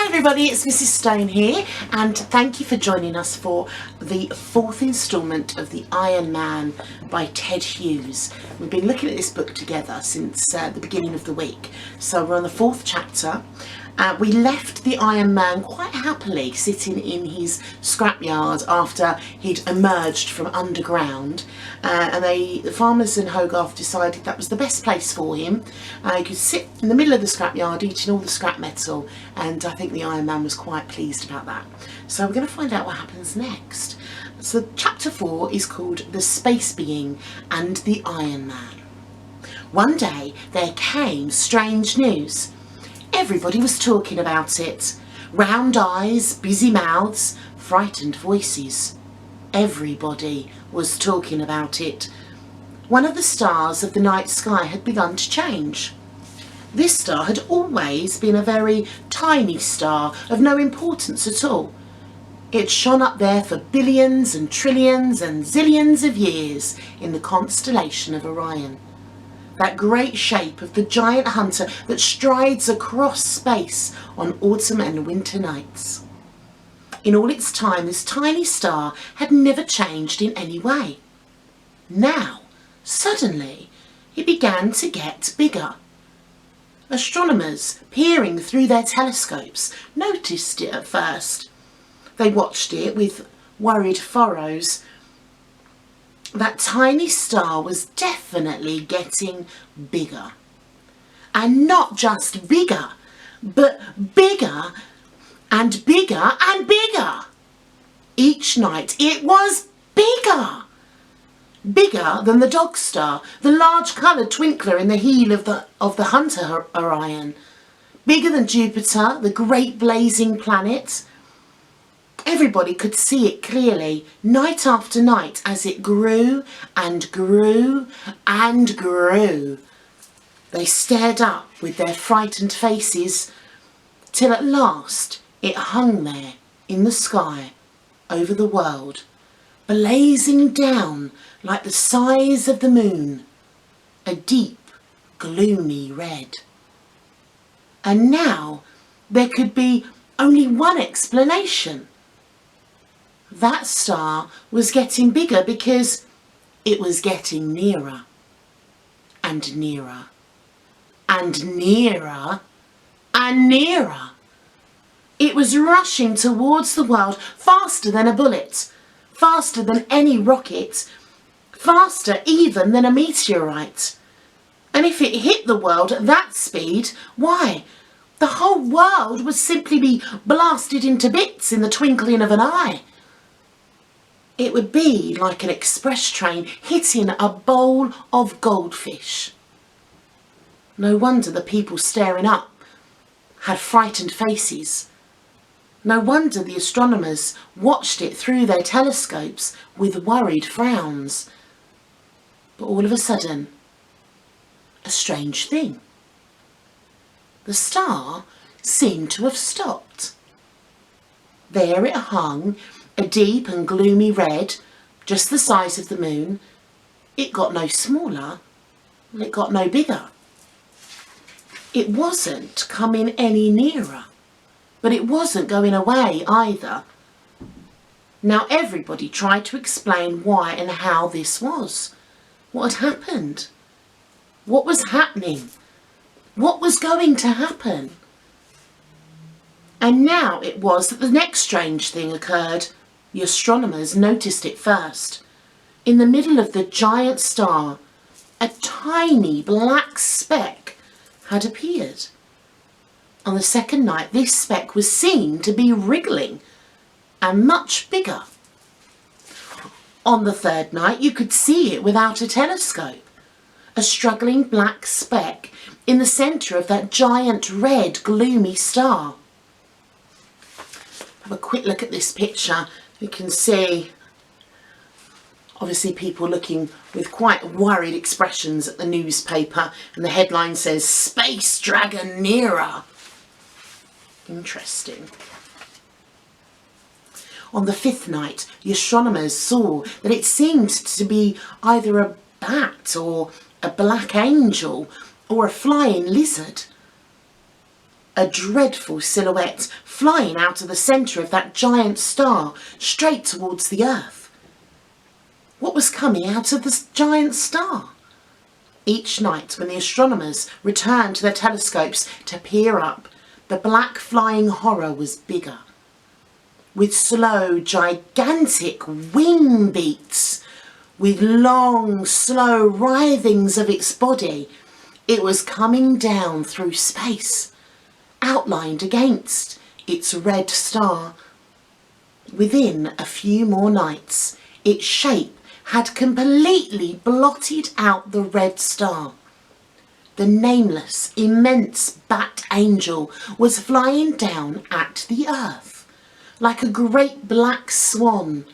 Hi everybody, it's Mrs. Stone here, and thank you for joining us for the fourth instalment of The Iron Man by Ted Hughes. We've been looking at this book together since the beginning of the week, so we're on the fourth chapter. We left the Iron Man quite happily sitting in his scrapyard after he'd emerged from underground, and the farmers in Hogarth decided that was the best place for him. He could sit in the middle of the scrapyard eating all the scrap metal, and I think the Iron Man was quite pleased about that. So we're going to find out what happens next. So chapter 4 is called The Space Being and the Iron Man. One day there came strange news. Everybody was talking about it. Round eyes, busy mouths, frightened voices. Everybody was talking about it. One of the stars of the night sky had begun to change. This star had always been a very tiny star of no importance at all. It shone up there for billions and trillions and zillions of years in the constellation of Orion. That great shape of the giant hunter that strides across space on autumn and winter nights. In all its time, this tiny star had never changed in any way. Now, suddenly, it began to get bigger. Astronomers, peering through their telescopes, noticed it at first. They watched it with worried furrows. That tiny star was definitely getting bigger. And not just bigger, but bigger and bigger and bigger. Each night it was bigger. Bigger than the dog star, the large coloured twinkler in the heel of the hunter Orion. Bigger than Jupiter, the great blazing planet. Everybody could see it clearly, night after night, as it grew and grew and grew. They stared up with their frightened faces, till at last it hung there in the sky over the world, blazing down like the size of the moon, a deep, gloomy red. And now there could be only one explanation. That star was getting bigger because it was getting nearer and nearer and nearer and nearer. It was rushing towards the world faster than a bullet, faster than any rocket, faster even than a meteorite. And if it hit the world at that speed, why, the whole world would simply be blasted into bits in the twinkling of an eye. It would be like an express train hitting a bowl of goldfish. No wonder the people staring up had frightened faces. No wonder the astronomers watched it through their telescopes with worried frowns. But all of a sudden, a strange thing. The star seemed to have stopped. There it hung, a deep and gloomy red, just the size of the moon. It got no smaller, it got no bigger. It wasn't coming any nearer, but it wasn't going away either. Now everybody tried to explain why and how this was. What had happened? What was happening? What was going to happen? And now it was that the next strange thing occurred. The astronomers noticed it first. In the middle of the giant star, a tiny black speck had appeared. On the second night, this speck was seen to be wriggling and much bigger. On the third night, you could see it without a telescope. A struggling black speck in the centre of that giant red gloomy star. Have a quick look at this picture. You can see obviously people looking with quite worried expressions at the newspaper, and the headline says, "Space Dragon Nearer." Interesting. On the fifth night, the astronomers saw that it seemed to be either a bat or a black angel or a flying lizard. a dreadful silhouette flying out of the centre of that giant star straight towards the earth. What was coming out of this giant star? Each night when the astronomers returned to their telescopes to peer up, the black flying horror was bigger. With slow, gigantic wing beats, with long, slow writhings of its body, it was coming down through space, outlined against its red star. Within a few more nights, its shape had completely blotted out the red star. The nameless, immense bat angel was flying down at the earth, like a great black swan.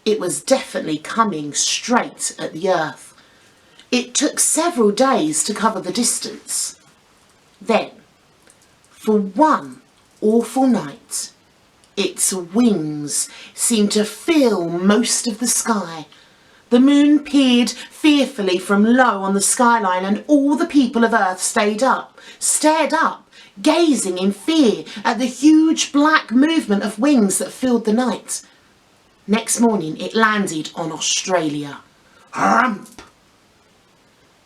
It was definitely coming straight at the earth. It took several days to cover the distance. Then, for one awful night, its wings seemed to fill most of the sky. The moon peered fearfully from low on the skyline, and all the people of Earth stared up, gazing in fear at the huge black movement of wings that filled the night. Next morning it landed on Australia. Hump!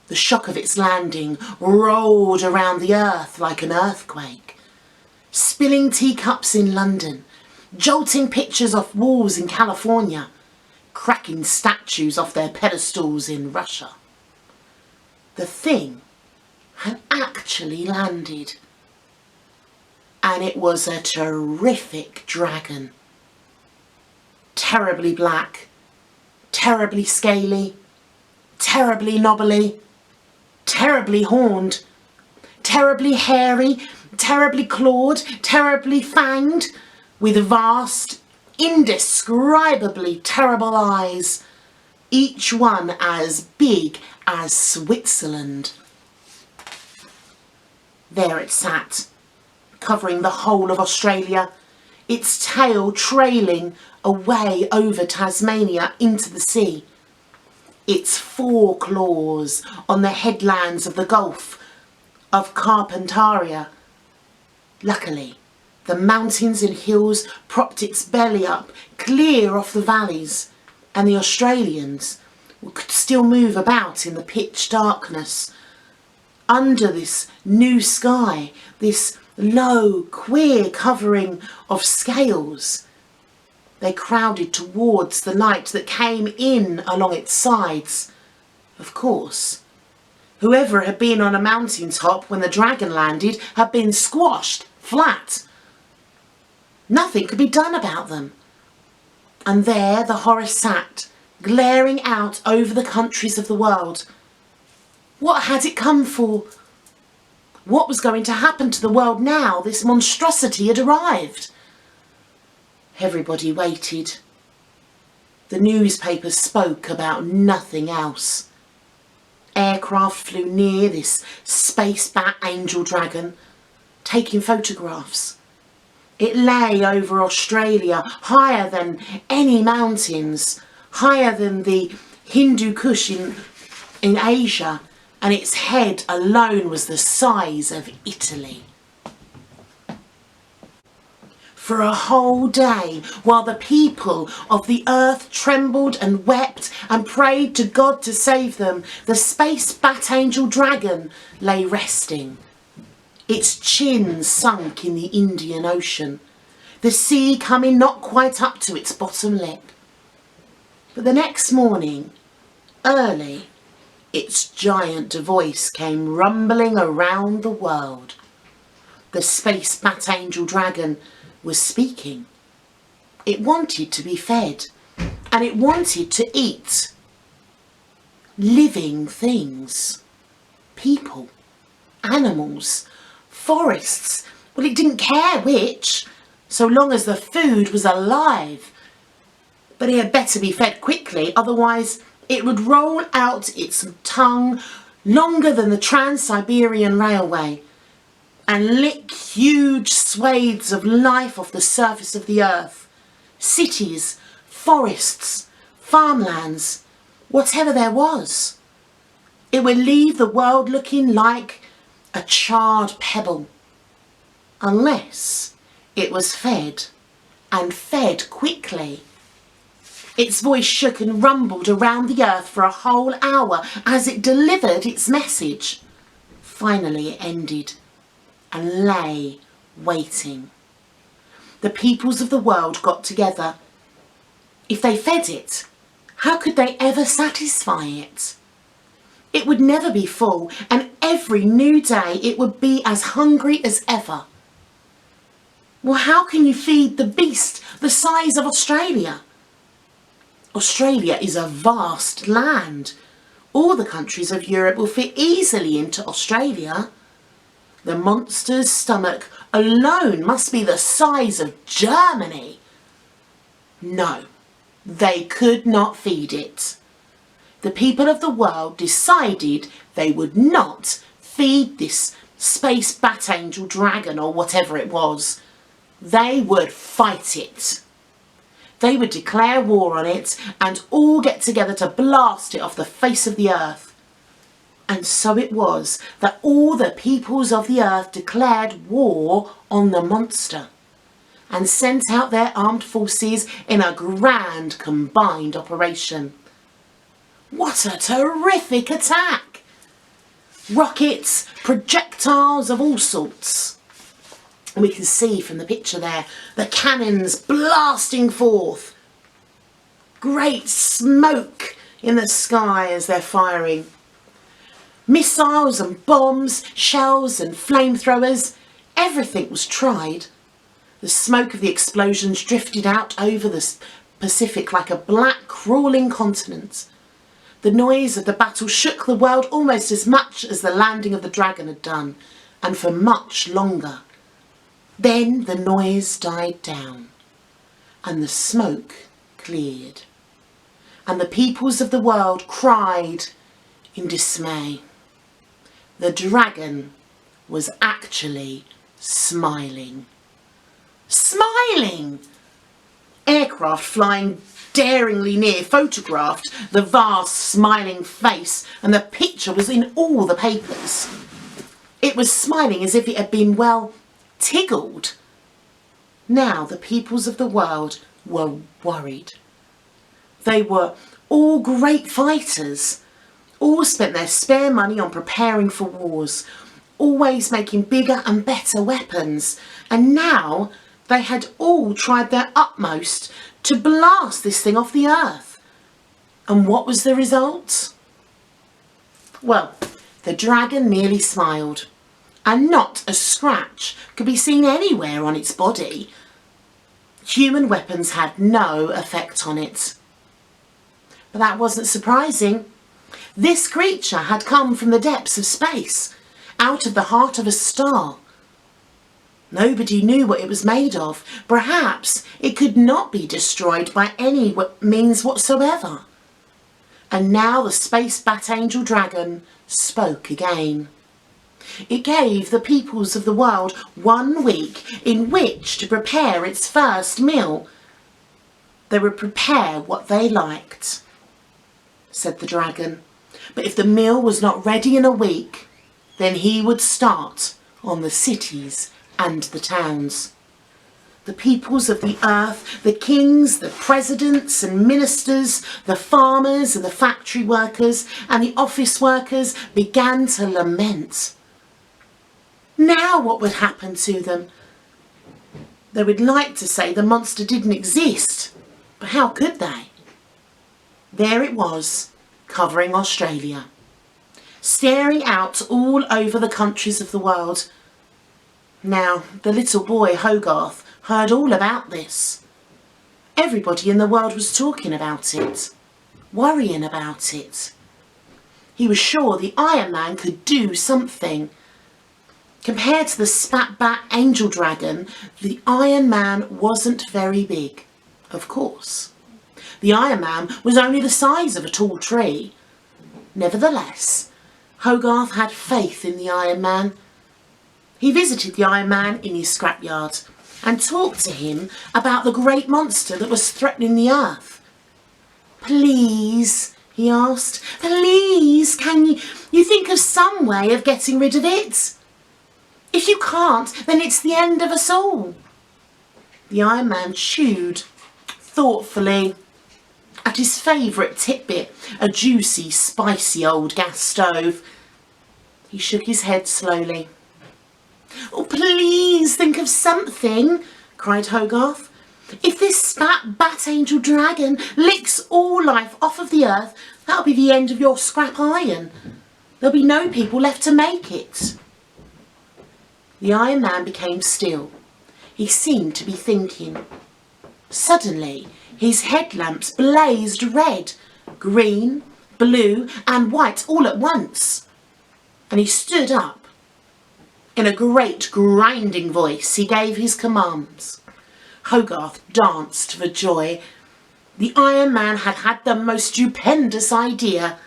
The shock of its landing rolled around the earth like an earthquake, spilling teacups in London, jolting pictures off walls in California, cracking statues off their pedestals in Russia. The thing had actually landed, and it was a terrific dragon. Terribly black, terribly scaly, terribly knobbly, terribly horned, terribly hairy, terribly clawed, terribly fanged, with vast, indescribably terrible eyes, each one as big as Switzerland. There it sat, covering the whole of Australia, its tail trailing away over Tasmania into the sea. Its 4 claws on the headlands of the Gulf of Carpentaria. Luckily, the mountains and hills propped its belly up clear off the valleys, and the Australians could still move about in the pitch darkness. Under this new sky, this low, queer covering of scales, they crowded towards the light that came in along its sides. Of course, whoever had been on a mountaintop when the dragon landed had been squashed flat. Nothing could be done about them. And there the horror sat, glaring out over the countries of the world. What had it come for? What was going to happen to the world now this monstrosity had arrived? Everybody waited. The newspapers spoke about nothing else. Aircraft flew near this space bat angel dragon, taking photographs. It lay over Australia, higher than any mountains, higher than the Hindu Kush in Asia, and its head alone was the size of Italy. For a whole day, while the people of the earth trembled and wept and prayed to God to save them, the space bat angel dragon lay resting, its chin sunk in the Indian Ocean, the sea coming not quite up to its bottom lip. But the next morning, early, its giant voice came rumbling around the world. The space bat angel dragon was speaking. It wanted to be fed, and it wanted to eat living things, people, animals, forests. Well, it didn't care which, so long as the food was alive. But it had better be fed quickly, otherwise it would roll out its tongue longer than the Trans-Siberian Railway and lick huge swathes of life off the surface of the earth. Cities, forests, farmlands, whatever there was. It would leave the world looking like a charred pebble. unless it was fed, and fed quickly. Its voice shook and rumbled around the earth for a whole hour as it delivered its message. Finally it ended and lay waiting. The peoples of the world got together. If they fed it, how could they ever satisfy it? It would never be full, and every new day it would be as hungry as ever. Well, how can you feed the beast the size of Australia? Australia is a vast land. All the countries of Europe will fit easily into Australia. The monster's stomach alone must be the size of Germany. No, they could not feed it. The people of the world decided they would not feed this space bat angel dragon or whatever it was. They would fight it. They would declare war on it and all get together to blast it off the face of the earth. And so it was that all the peoples of the earth declared war on the monster and sent out their armed forces in a grand combined operation. What a terrific attack! Rockets, projectiles of all sorts. And we can see from the picture there, the cannons blasting forth. Great smoke in the sky as they're firing. Missiles and bombs, shells and flamethrowers, everything was tried. The smoke of the explosions drifted out over the Pacific like a black crawling continent. The noise of the battle shook the world almost as much as the landing of the dragon had done, and for much longer. Then the noise died down, and the smoke cleared, and the peoples of the world cried in dismay. The dragon was actually smiling. Smiling! Aircraft flying daringly near photographed the vast smiling face, and the picture was in all the papers. It was smiling as if it had been, well, tickled. Now the peoples of the world were worried. They were all great fighters, all spent their spare money on preparing for wars, always making bigger and better weapons, and now they had all tried their utmost to blast this thing off the earth. And what was the result? Well, the dragon merely smiled, and not a scratch could be seen anywhere on its body. Human weapons had no effect on it. But that wasn't surprising. This creature had come from the depths of space, out of the heart of a star. Nobody knew what it was made of. Perhaps it could not be destroyed by any means whatsoever. And now the space bat angel dragon spoke again. It gave the peoples of the world 1 week in which to prepare its first meal. They would prepare what they liked, said the dragon. But if the meal was not ready in a week, then he would start on the cities and the towns. The peoples of the earth, the kings, the presidents and ministers, the farmers and the factory workers and the office workers began to lament. Now what would happen to them? They would like to say the monster didn't exist, but how could they? There it was, covering Australia, staring out all over the countries of the world. Now, the little boy Hogarth heard all about this. Everybody in the world was talking about it, worrying about it. He was sure the Iron Man could do something. Compared to the spat bat angel dragon, the Iron Man wasn't very big, of course. The Iron Man was only the size of a tall tree. Nevertheless, Hogarth had faith in the Iron Man. He visited the Iron Man in his scrapyard and talked to him about the great monster that was threatening the earth. Please, he asked, please, can you think of some way of getting rid of it? If you can't, then it's the end of us all. The Iron Man chewed thoughtfully at his favourite titbit, a juicy, spicy old gas stove. He shook his head slowly. "Oh, please think of something," cried Hogarth. "If this fat bat angel dragon licks all life off of the earth, that'll be the end of your scrap iron. There'll be no people left to make it." The Iron Man became still. He seemed to be thinking. Suddenly, his headlamps blazed red, green, blue and white all at once, and he stood up. In a great grinding voice, he gave his commands. Hogarth danced for joy. The Iron Man had had the most stupendous idea.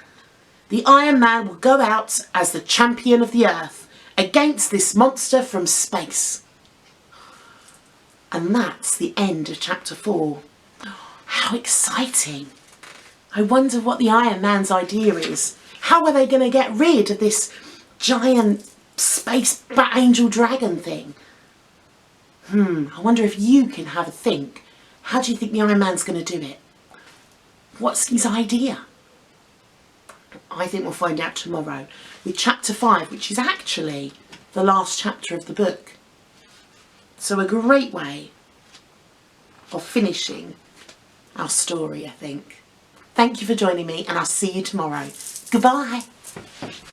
The Iron Man would go out as the champion of the earth against this monster from space. And that's the end of chapter 4. How exciting! I wonder what the Iron Man's idea is. How are they going to get rid of this giant space bat angel dragon thing? I wonder if you can have a think. How do you think the Iron Man's going to do it? What's his idea? I think we'll find out tomorrow with chapter 5, which is actually the last chapter of the book. So a great way of finishing our story, I think. Thank you for joining me, and I'll see you tomorrow. Goodbye.